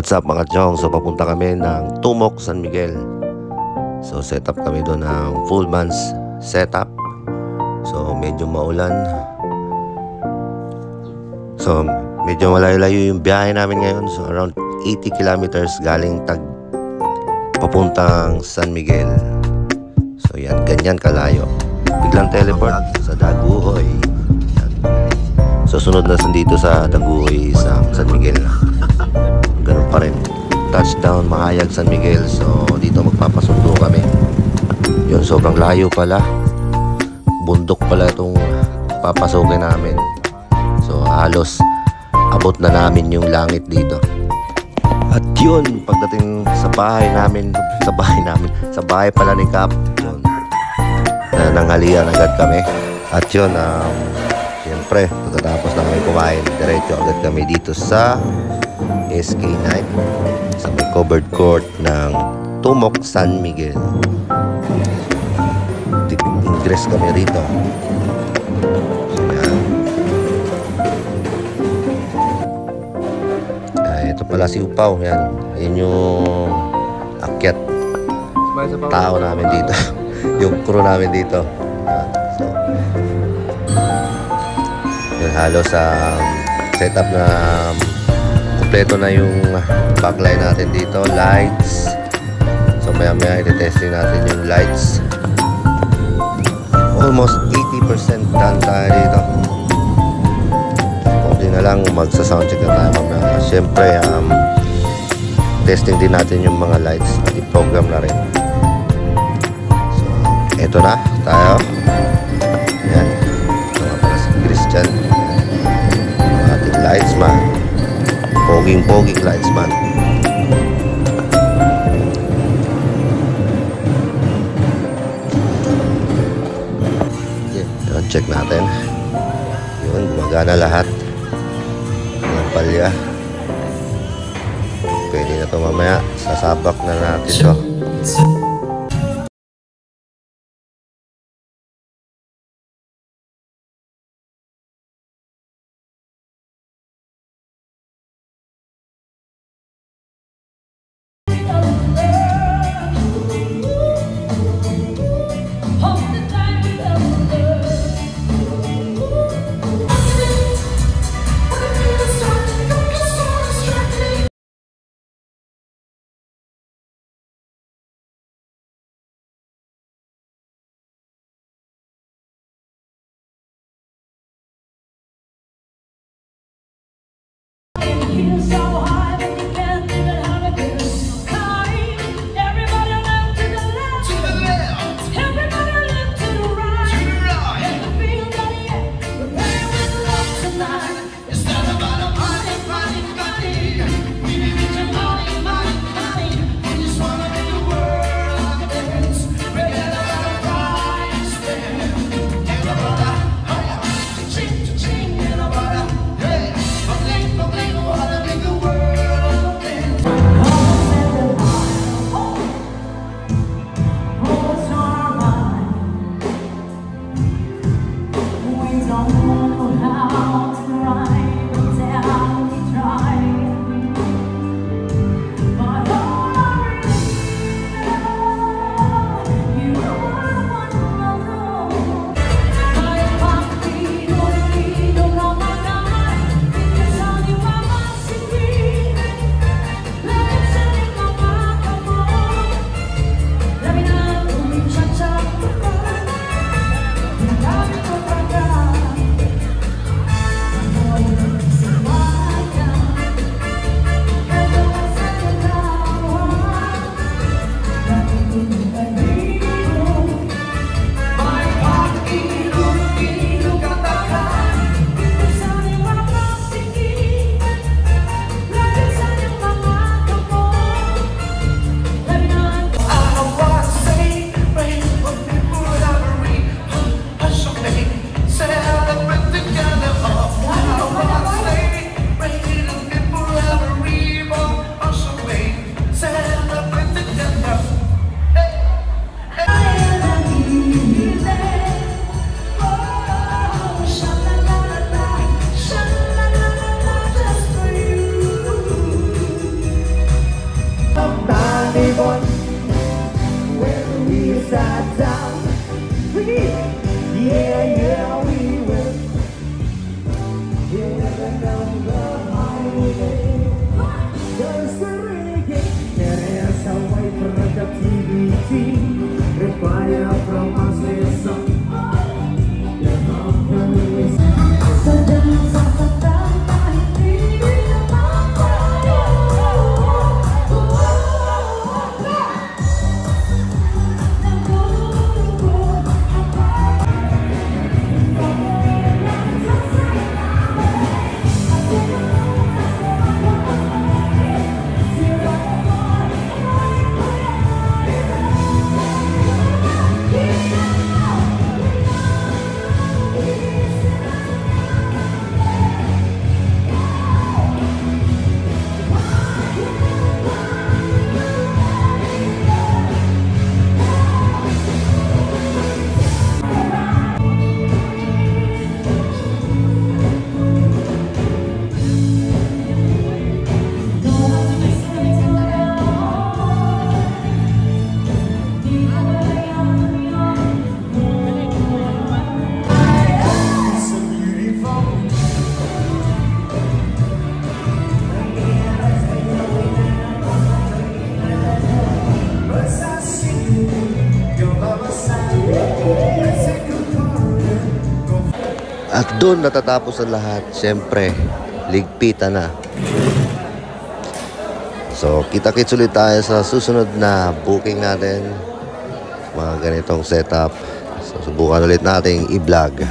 What's up mga chong? So papunta kami ng Tumok, San Miguel. So set up kami doon ng full months setup. So medyo maulan. So medyo malayo-layo yung biyahe namin ngayon. So around 80 kilometers galing Tag papuntang San Miguel. So yan, ganyan kalayo. Biglang teleport sa Daguhoy. So sunod na dito sa Daguhoy sa San Miguel. Ganun pa rin. Touchdown Mahayag, San Miguel. So dito magpapasundo kami. Yun, sobrang layo pala. Bundok pala itong papasukin namin. So halos abot na namin yung langit dito. At yun, pagdating sa bahay pala ni Cap, yun, nanghalian agad kami. At yun, siyempre, pagkatapos na kami kumain, diretso agad kami dito sa SK Night sa may covered court ng Tumok, San Miguel. Ingress kami rito. Ito pala si Upaw. Yan yung akyat tao namin dito. Yung crew namin dito. So, yun, halos setup na kompleto na yung backline natin dito. Lights. So maya maya i-testing natin yung lights. Almost 80% done tayo dito. Kunti na lang, magsa-soundcheck na tayo mamaya. Siyempre, testing din natin yung mga lights at i-program na rin. So, eto na tayo. Yan. Ito nga pala si Christian. Ang ating lightsman. Poging lightsman. Yun, check natin. Yun, gumagana lahat ng palya. Pwede na ito mamaya. Sasabak na natin ito. on when we sat down. Yeah, we will. You never know the highway. There's a reggae. There is a way for the TVT. Require from us this song. The company is At doon natatapos ang lahat. Siyempre, ligpitan na. So, kita-kits ulit tayo sa susunod na booking natin. Mga ganitong setup. So, subukan ulit nating i-vlog.